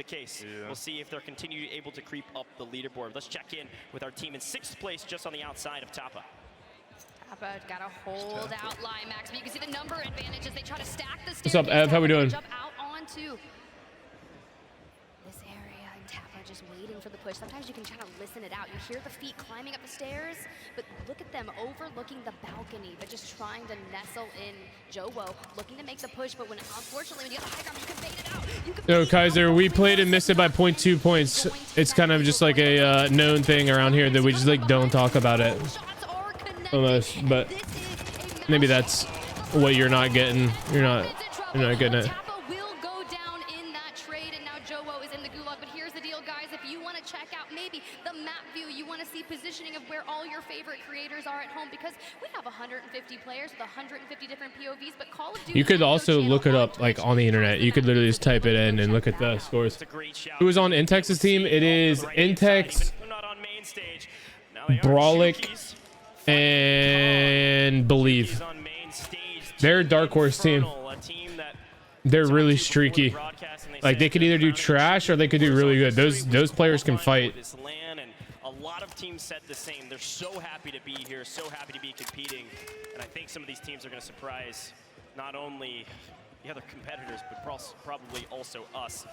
case. Yeah. We'll see if they're continue able to creep up the leaderboard. Let's check in with our team in 6th place, just on the outside of Tapa. Tapa got a hold out line, Max, but you can see the number advantage as they try to stack the stairs. What's up, Ev? How we doing? Jump out onto this area, and Tapa just waiting for the push. Sometimes you can kind of listen it out. You hear the feet climbing up the stairs, but look at them overlooking the balcony, but just trying to nestle in. Jowo looking to make the push, but when unfortunately when you have the high ground, you can bait it out. Yo, Kaiser, we played and missed it by 0.2 points. It's kind of just like a known thing around here that we just like don't talk about it. Almost, but maybe that's what you're not getting. You're not getting it. Tapa will go down in that trade, and now Jowo is in the gulag. But here's the deal, guys. If you want to check out maybe the map view, you want to see positioning of where all your favorite creators are at home, because we have 150 players with 150 different POVs. But Call of Duty, you could also look it up like on the internet. You could literally just type it in and look at the scores. Who is on Intex's team? It is Intex, Brawlic, and Believe. They're a dark horse team. They're really streaky. Like they could either do trash or they could do really good. Those players can fight. A lot of teams said the same. They're so happy to be here, so happy to be competing, and I think some of these teams are going to surprise not only the other competitors, but probably also us.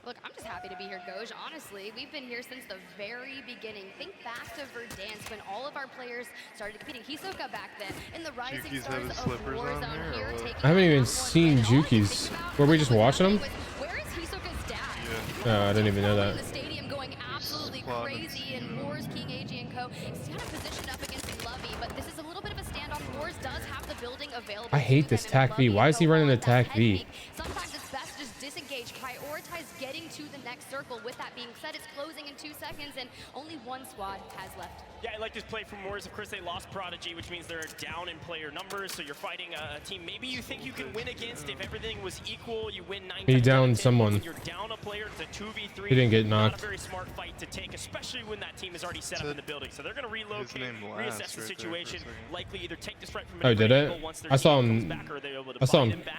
Look, I'm just happy to be here, Goj. Honestly, we've been here since the very beginning. Think back to Verdansk when all of our players started competing. Hisoka back then in the Rising Stars of Warzone here. I haven't even seen Juki's. Were we just watching them? Where is Hisoka's dad? No, I didn't even know that. In the stadium going absolutely crazy, and Wars, King AG and Co. He's kind of positioned up against Lovey, but this is a little bit of a standoff. Wars does have the building available. I hate this TAC V. Why is he running the TAC V? Sometimes it's best to just disengage, prioritize getting to the next circle. With that being said, it's closing in 2 seconds, and only one squad has left. Yeah, I like this play from Wars. Of course, they lost Prodigy, which means they're down in player numbers, so you're fighting a team maybe you think you can win against. If everything was equal, you win 9 He downed someone. You're down a player, it's a 2v3. He didn't get knocked. Not a very smart fight to take, especially when that team is already set up in the building. So they're going to relocate, reassess the situation, likely either take this right from oh, did it? I saw him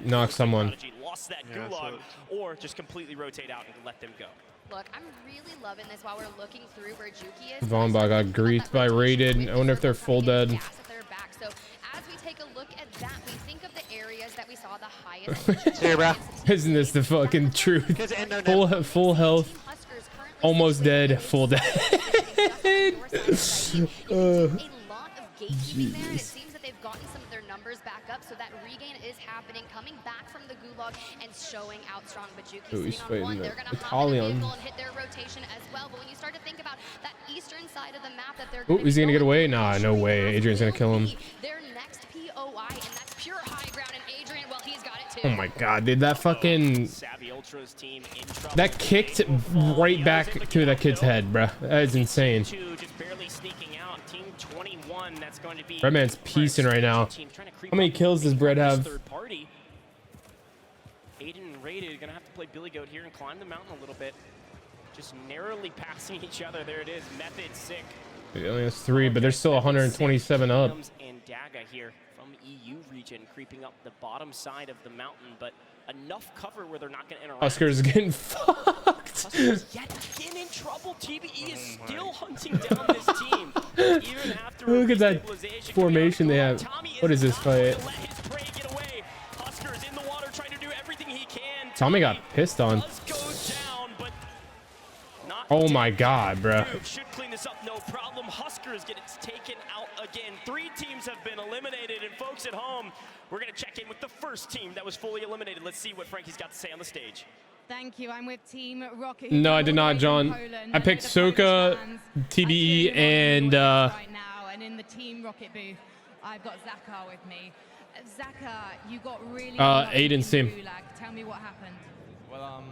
knock someone. Lost that gulag, or just completely rotate out and let them go. Look, I'm really loving this while we're looking through where Juki is. Vomba got griefed by Rated. I wonder if they're full dead. So as we take a look at that, we think of the areas that we saw the highest. Here, bro. Isn't this the fucking truth? Full health. Almost dead. Full dead. It seems that they've gotten some of their numbers back up, so that regain is happening, coming back from the gulag and showing out strong. But Juki sitting on one, they're going to hop in the vehicle and hit their rotation as well. But when you start to think about that eastern side of the map that they're is he going to get away? Nah, no way. Adrian's going to kill him. Their next POI, and that's pure high ground, and Adrian, well, he's got it too. Oh my god, dude, that fucking... That kicked right back to that kid's head, bruh. That is insane. Redman's piecing right now. How many kills does Brett have? Aiden and Rated gonna have to play Billy Goat here and climb the mountain a little bit. Just narrowly passing each other. There it is. Method sick. It only has 3, but there's still 127 up. And Daga here from EU region, creeping up the bottom side of the mountain, but enough cover where they're not going to interact. Oscar's getting fucked. Oscar's yet again in trouble. TBE is still hunting down this team. Even after look at that formation they have. What is this fight? Oscar's in the water trying to do everything he can. Tommy got pissed on. Oh my god, bro. Should clean this up, no problem. Huskers get it taken out again. 3 teams have been eliminated, and folks at home, we're going to check in with the first team that was fully eliminated. Let's see what Frankie's got to say on the stage. Thank you. I'm with Team Rocket. No, I did not, John. I picked Soka, TBE, and right now, and in the Team Rocket booth, I've got Zakar with me. Zakar, you got really Aiden's team. Tell me what happened. Well,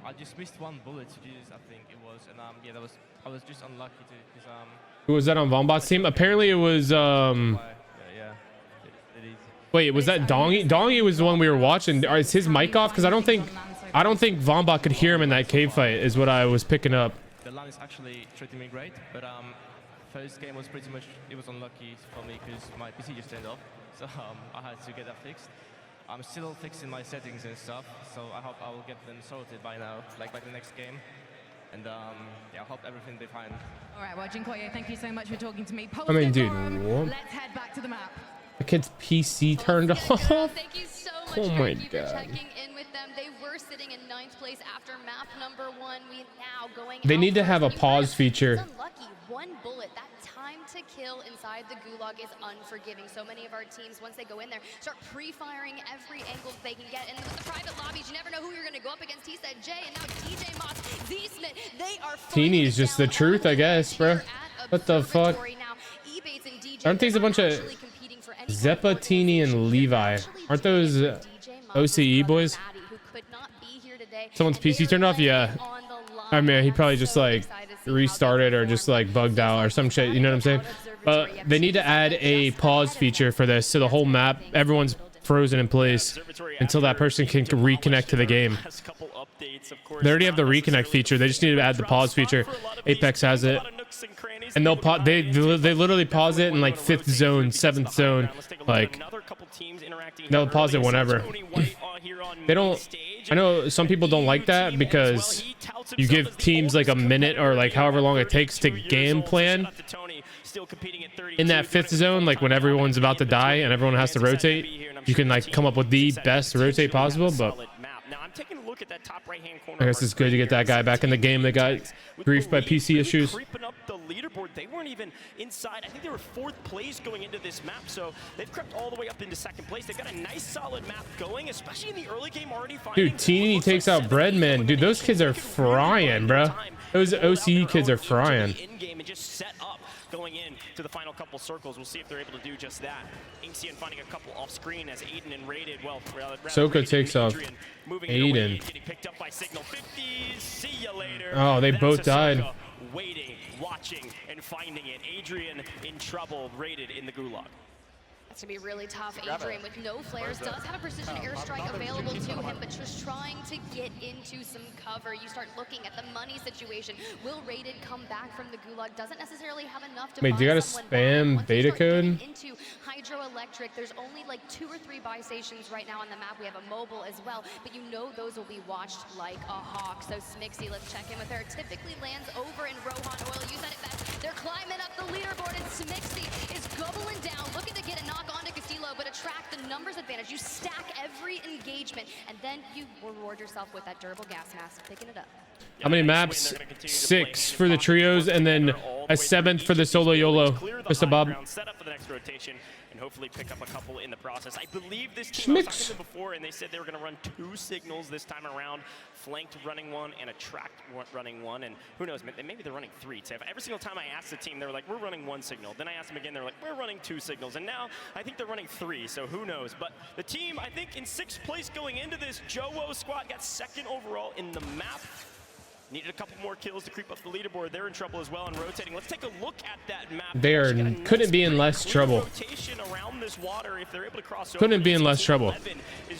I just missed 1 bullet to use, I think it was, and yeah, I was just unlucky to, because who was that on Vombot's team? Apparently it was wait, was that Dongy? Dongy was the one we were watching. Is his mic off? Because I don't think Vombot could hear him in that cave fight, is what I was picking up. The LAN is actually treating me great, but first game was pretty much, it was unlucky for me because my PC just turned off, so I had to get that fixed. I'm still fixing my settings and stuff, so I hope I will get them sorted by now, like by the next game. And yeah, I hope everything will be fine. All right, well, Jinkoye, thank you so much for talking to me. I mean, dude, what? Let's head back to the map. The kid's PC turned off. Thank you so much, Oh my Frankie, for God. checking in with them. They were sitting in 9th place after map number 1. We now going. They out need to first. have a You pause guys, feature. It's unlucky. One bullet. That time to kill inside the gulag is unforgiving. So many of our teams, once they go in there, start pre-firing every angle they can get. And with the private lobbies, you never know who you're going to go up against. He said Jay, and now DJ Moss, Z-Smith. They are. Teeny is just the truth, I guess, bro. What the fuck? Aren't these a bunch of Zeppa, Teeny, and Levi? Aren't those OCE boys? Someone's PC turned off? Yeah. I mean, he probably just like restarted or just like bugged out or some shit. You know what I'm saying? But they need to add a pause feature for this, so the whole map, everyone's frozen in place until that person can reconnect to the game. They already have the reconnect feature. They just need to add the pause feature. Apex has it, and they'll they literally pause it in like 5th zone, 7th zone. Like they'll pause it whenever. They don't. I know some people don't like that because you give teams like a minute or like however long it takes to game plan in that 5th zone, like when everyone's about to die and everyone has to rotate. You can like come up with the best rotate possible, but I guess it's good to get that guy back in the game that got griefed by PC issues. They weren't even inside. I think they were 4th place going into this map, so they've crept all the way up into 2nd place. They've got a nice solid map going, especially in the early game already. Dude, Teeny takes out Breadman. Dude, those kids are frying, bro. Those OCE kids are frying. In-game and just set up going in to the final couple circles. We'll see if they're able to do just that. Inkseon finding a couple off screen as Aiden and Rated, well, Soka takes off Aiden. Picked up by Signal 50. See you later. Oh, they both died. Waiting, watching, and finding it. Adrian in trouble, Rated in the gulag. That's going to be really tough. Adrian with no flares does have a precision airstrike available to him, but just trying to get into some cover. You start looking at the money situation. Will Rated come back from the gulag? Doesn't necessarily have enough to Wait, do you gotta spam beta code? Into Hydroelectric, there's only like 2 or 3 buy stations right now on the map. We have a mobile as well, but you know those will be watched like a hawk. So Smixy, let's check in with her. It typically lands over in Rohan Oil. You said it best. They're climbing up the leaderboard, and Smixy is gobbling down, looking to get a knock onto Castillo, but attract the numbers advantage. You stack every engagement, and then you reward yourself with that durable gas mask, picking it up. How many maps? 6 for the trios, and then a 7th for the solo YOLO. Mr. Bob. Set up for the next rotation and hopefully pick up a couple in the process. I believe this team, I was talking to them before, and they said they were going to run 2 signals this time around. Flanked running 1 and a tracked running 1, and who knows, maybe they're running 3. So every single time I asked the team, they were like, we're running 1 signal. Then I asked them again, they're like, we're running 2 signals. And now I think they're running 3, so who knows. But the team, I think in 6th place going into this, JoWo squad got 2nd overall in the map. Needed a couple more kills to creep up the leaderboard. They're in trouble as well and rotating. Let's take a look at that map. They are couldn't be in less trouble. Rotation around this water if they're able to cross over. Couldn't be in less trouble.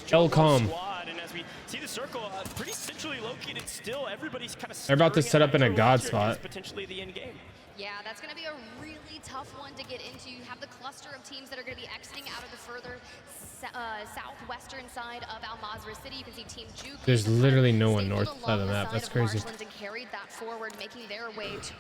Elcom. And as we see the circle, pretty centrally located still. Everybody's kind of. They're about to set up in a god spot. Potentially the end game. Yeah, that's going to be a really tough one to get into. You have the cluster of teams that are going to be exiting out of the further southwestern side of Al Mazrah City. You can see Team Juke. There's literally no one north side of the map. That's crazy. And carried that forward, making their way to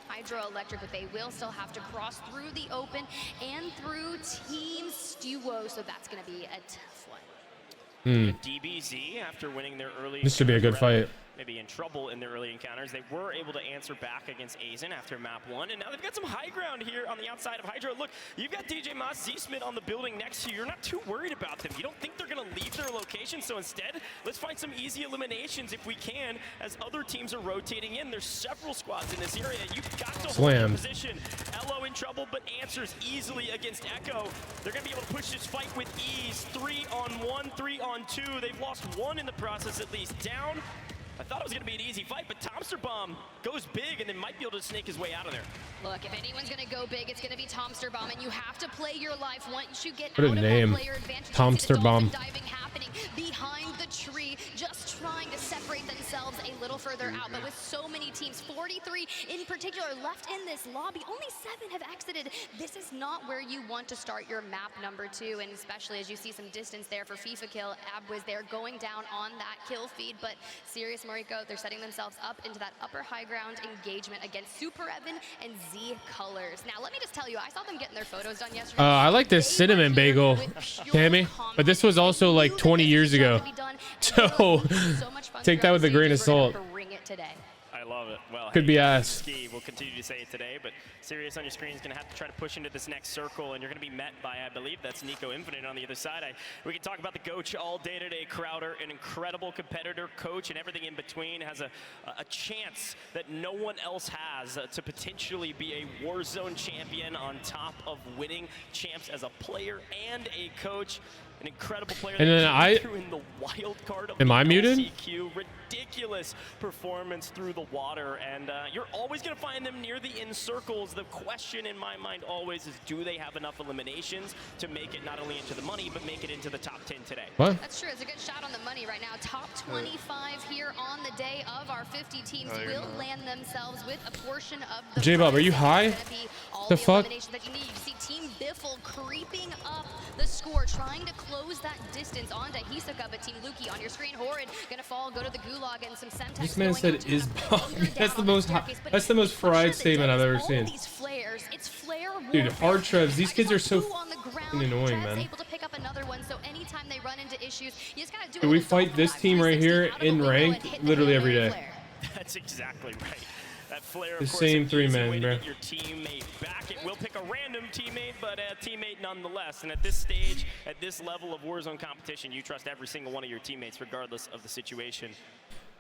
Hydroelectric, but they will still have to cross through the open and through Team Stuwo, so that's going to be a tough one. DBZ, after winning their early. This should be a good fight. Maybe in trouble in their early encounters. They were able to answer back against Azen after map 1, and now they've got some high ground here on the outside of Hydro. Look, you've got DJ Moss, Z-Smith on the building next to you. You're not too worried about them. You don't think they're going to leave their location, so instead, let's find some easy eliminations if we can, as other teams are rotating in. There's several squads in this area. You've got to hold your position. Elo in trouble, but answers easily against Echo. They're going to be able to push this fight with ease. 3-on-1, 3-on-2. They've lost 1 in the process at least. Down. I thought it was going to be an easy fight, but Thompson Tomster Bomb goes big and then might be able to snake his way out of there. Look, if anyone's going to go big, it's going to be Tomster Bomb, and you have to play your life once you get What a out of name. that player advantage. Tomster Bomb. Diving happening behind the tree, just trying to separate themselves a little further out. But with so many teams, 43 in particular left in this lobby, only 7 have exited. This is not where you want to start your map number 2, and especially as you see some distance there for FIFA Kill. Ab was there going down on that kill feed, but Serious Mariko, they're setting themselves up into that upper high ground engagement against Super Evan and Z Colors. Now, let me just tell you, I saw them getting their photos done yesterday. I like this cinnamon bagel, Tammy, but this was also like 20 years ago. So take that with a grain of salt. I love it. Well, Could be ass. We'll continue to say it today, but Serious on your screen is going to have to try to push into this next circle, and you're going to be met by, I believe, that's Nico Infinite on the other side. We can talk about the coach all day today. Crowder, an incredible competitor, coach, and everything in between, has a chance that no one else has to potentially be a Warzone champion on top of winning champs as a player and a coach. An incredible player. And then in the wild card of am I muted? LCQ. Ridiculous performance through the water, and you're always going to find them near the in circles. The question in my mind always is, do they have enough eliminations to make it not only into the money, but make it into the top 10 today? What? That's true. It's a good shot on the money right now. Top 25 here on the day of our 50 teams will land themselves with a portion of the J-Bob, are you high? The fuck? That you need. You see Team Biffle creeping up the score, trying to close that distance onto Hisoka, but Team Luki on your screen. Horrid gonna fall, go to the gulag, and some Semtex. This man said is Bonq. That's the most fried statement I've ever seen. Dude, hard trevs. These kids are so fucking annoying, man. Able to pick up another one, so anytime they run into issues, you just gotta do Dude, we fight this team right here in ranked literally every day. That's exactly right. That flare, The of course, same 3-man, bro. your teammate back. It will pick a random teammate, but a teammate nonetheless. And at this stage, at this level of Warzone competition, you trust every single one of your teammates, regardless of the situation.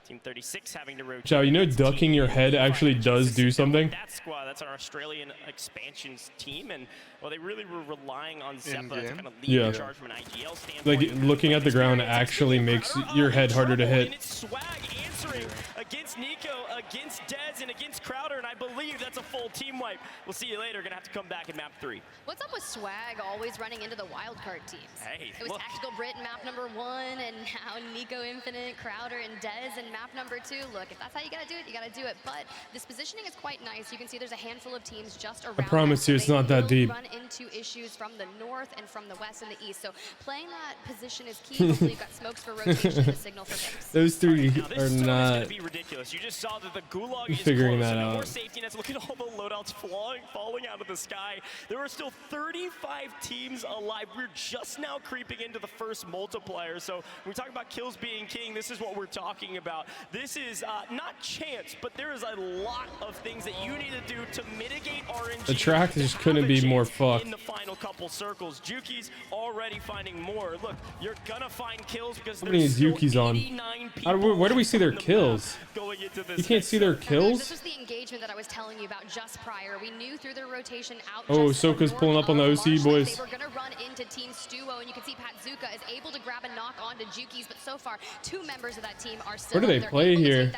Team 36 having to rotate. Chow, you know ducking your head actually does do something? That squad, that's our Australian expansions team, and well, they really were relying on Zeppa to kind of lead the charge from an IGL standpoint. Like looking at the ground actually makes your head harder to hit. And it's Swag answering against Nico, against Dez, and against Crowder, and I believe that's a full team wipe. We'll see you later. Gonna have to come back in map 3. What's up with Swag always running into the wildcard teams? Hey, it was Tactical Brit in map number 1, and now Nico Infinite, Crowder, and Dez in map number 2. Look, if that's how you gotta do it, you gotta do it. But this positioning is quite nice. You can see there's a handful of teams just around. I promise you, it's not that deep. Run into issues from the north and from the west and the east. So playing that position is key. Hopefully you've got smokes for rotation and a signal for picks. Those three are This not gonna be ridiculous. You just saw that the gulag is figuring close. that More out. safety nets. Look at all the loadouts falling out of the sky. There are still 35 teams alive. We're just now creeping into the first multiplier. So when we talk about kills being king, this is what we're talking about. This is not chance, but there is a lot of things that you need to do to mitigate RNG. The track just couldn't be more fucked. In the final couple circles, Juki's already finding more. Look, you're gonna find kills because how many is Yuki's on? Where do we see their kills? You can't see their kills? This was the engagement that I was telling you about just prior. We knew through their rotation out. Oh, Soka's pulling up on the OC boys. They were gonna run into Team Stuo, and you can see Patzuka is able to grab a knock onto Juki's, but so far 2 members of that team are still. Where do they play here?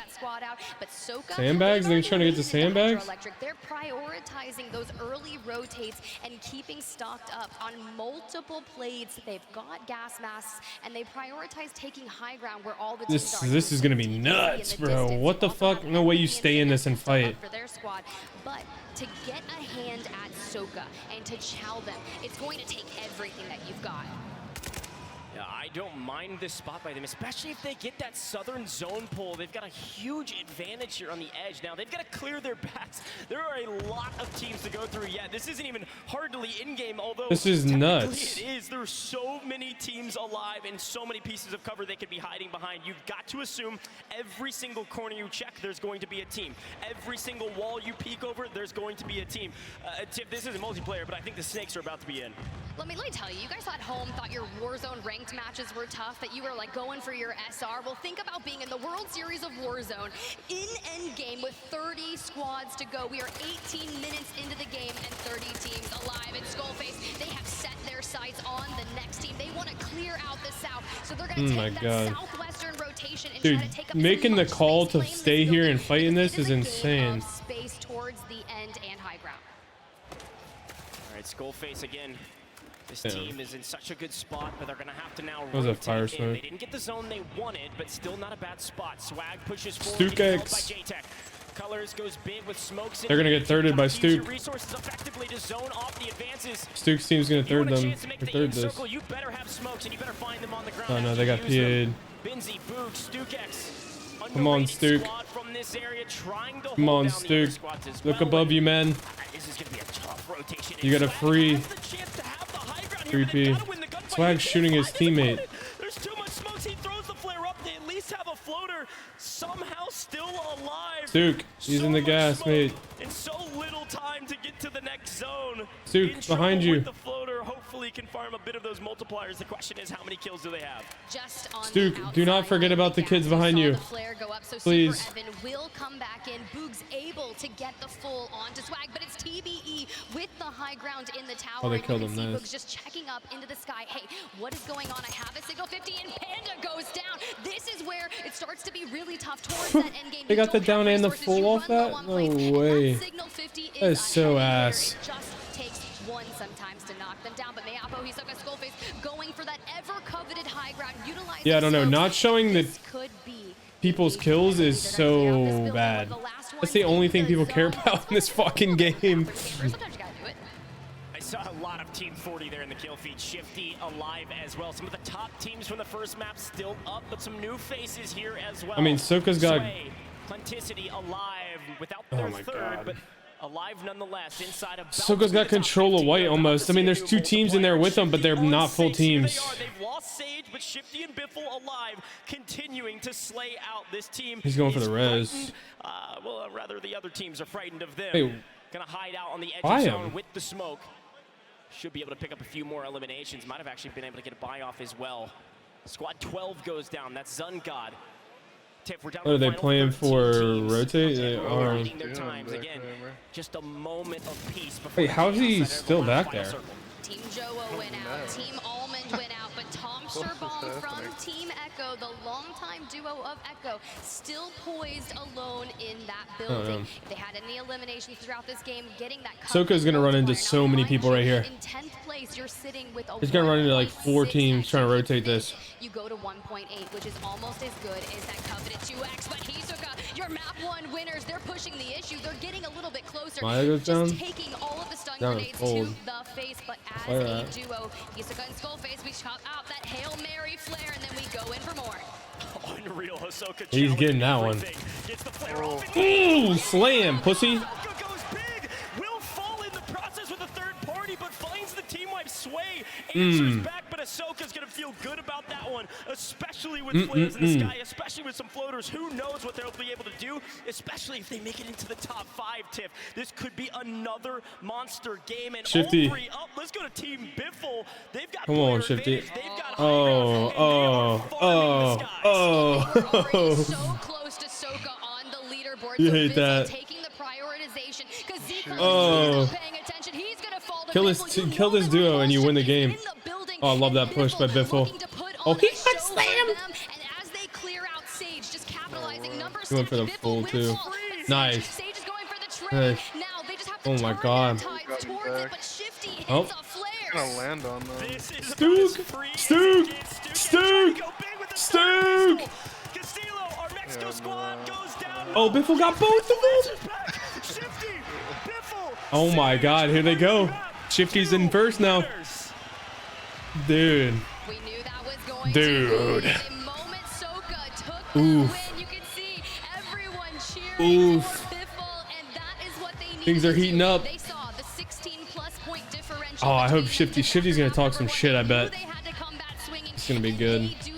Sandbags? They're trying to get to sandbags? They're prioritizing those early rotates and keeping stocked up on multiple plates. They've got gas masks, and they prioritize taking high ground where all the teams are. This is gonna be nuts, bro. What the fuck? No way you stay in this and fight. For their squad, but to get a hand at Soka and to chow them, it's going to take everything that you've got. I don't mind this spot by them, especially if they get that southern zone pull. They've got a huge advantage here on the edge. Now, they've got to clear their backs. There are a lot of teams to go through yet. This isn't even hardly in-game, although this is nuts. It is. There's so many teams alive and so many pieces of cover they could be hiding behind. You've got to assume every single corner you check, there's going to be a team. Every single wall you peek over, there's going to be a team. Tip, this isn't multiplayer, but I think the snakes are about to be in. Let me tell you, you guys at home thought your Warzone ranked matches were tough, that you were like going for your SR. Well, think about being in the World Series of Warzone in endgame with 30 squads to go. We are 18 minutes into the game and 30 teams alive. And Skullface, they have set their sights on the next team. They want to clear out the south, so they're going to take that southwest Western rotation and Dude, try to take up making as the much call space, to claim stay here building, and fight in because this it is a game insane. of space towards the end and high ground. All right, Skullface again. This Yeah. team is in such a good spot, but they're going to have to now was a rotate fire in. smoke. They didn't get the zone they wanted, but still not a bad spot. Swag pushes forward, Stook getting held by X. J-Tech. Colors goes big with smokes. They're gonna get thirded by Stook. Resources effectively to zone off the advances. Stook's team's gonna You third want a them. chance to make Or the third in this. circle, you better have smokes and you better find them on the ground. Oh no, after they got you use them. PA'd. Binzy, Boog, Stukex. Come on, Underrated Stook. squad from this area, trying to Come hold on, down the other Stook. squads as Look well, above but you, man. this is gonna be a tough rotation. You got a Swag free has the chance to have the high ground here, but 3P. they've gotta win the gunfight. Swag's He shooting his can't find teammate. opponent. There's too much smokes. He throws the flare up. They at least have a floater somehow still alive. Stook, he's So in the much gas, smoke mate. and so little time to get to the next zone. Stook, In behind trouble you. with the floater. Hopefully he can farm a bit of those multipliers. The question is, how many kills do they have? Just on Stook, the do not outside forget line, about the gas. kids We behind saw you. the flare go up, so Please. Super Evan will come back in. Boog's able to get the full onto Swag, but it's TBE with the high ground in the tower. Oh, they and you killed can him, see nice. Boog's just checking up into the sky. Hey, what is going on? I have a signal 50 and Panda goes down. This is where it starts to be really tough towards that end game. They You got the don't have down and the resources, full you off run low that? on No plays, and way. that signal 50 That is a so heavy hitter. ass. It just takes one sometimes to knock them down, but Mayapo, he's stuck a Skullface going for that ever-coveted high ground, utilizing Yeah, I don't know. smokes. Not showing the This could be people's the kills game is that they're gonna see out this so building, bad. but the last That's one the only in thing the people care zone. about in this fucking game. Sometimes you gotta do it. I saw a lot of Team 40 there in the kill feed. Shifty alive as well. Some of the top teams from the first map still up, but some new faces here as well. I mean, Soka's got- Sway, Planticity alive without Oh their my third, God. but alive nonetheless inside of Soka's got control of white almost. I mean, there's two teams in there with them, but they're not full teams. They've lost Sage, but Shifty and Biffle alive, continuing to slay out this team. He's going for is the res. frightened. Rather the other teams are frightened of them. Wait, Gonna hide out on the edge why of him? zone with the smoke. Should be able to pick up a few more eliminations. Might have actually been able to get a buy off as well. Squad 12 goes down. That's Zun God. Tiff, we're down What to are the they final playing 13 for? teams. Rotate? They They're are. waiting their times again. Just a moment of peace before Wait, the how is he chaos enter the still last back final there? circle. Team Joa went out, Team Almond went out, but Tom Sherbaum from Team Echo, the longtime duo of Echo, still poised alone in that building. If they had any eliminations throughout this game, getting that Soka's gonna run into so many people right here. In 10th place, you're sitting with a He's gonna run into like 4 1.6 teams trying to rotate this. You go to 1.8, which is almost as good as that coveted 2x, but Hisoka, your map 1 winners, they're pushing the issue. They're getting a little bit closer. Maya goes just down. taking all of the stun Down grenades cold. to the face, but as Flare a that. duo, Hisoka and Skullface, we chop out that Hail Mary flare, and then we go in for more. Unreal Hisoka. He's getting that one. everything. Gets the flare off and Ooh, slam, pussy. Hisoka goes big. Will fall in the process with a third party, but finds the team wipe. Sway answers back, but Ahsoka's gonna feel good about that one, especially with flares in the sky, especially with some floaters. Who knows what they'll be able to do, especially if they make it into the top 5, Tiff. This could be another monster game, and Shifty. all 3 up. Let's go to Team Biffle. They've got Come on, player Shifty. advantage. They've got high Oh, ground, and they are farming the skies. We're already oh. so close to Soka on the leaderboard. You so hate Biffle that. taking the prioritization because Zeke Oh. is not paying attention. He's gonna fall to Kill this Biffle. You kill know this that we're duo and you close. win the Shifty's game. in the building, Oh, I love and that push by Biffle. looking to put Oh, on he a got show for slammed. them, and as they clear out Sage, just capitalizing numbers. He went for the Biffle full, will too. fall, but Nice. Sage is going for the trade. Nice. Now they just have to Oh my turn God. their tides towards it, but Shifty hits Oh. a flare. Gonna land on them. This is Stook! about as free as Stook! it gets. Stook! Go big with the Stook! third pistol. Castillo, our Mexico squad goes down. Oh, Biffle got both of them. Back. Shifty, Biffle, Oh my God, here they go. Shifty's in first now. Dude. We knew that was going Dude. to be the moment Soka took the Oof. win. You can see everyone cheering Oof. for Biffle, and that is what they needed. Things are to heating do. up. They saw the 16+ point differential. Oh, I hope between them. Shifty's gonna talk some shit, I bet. They had to come back swinging, It's gonna be and good. they do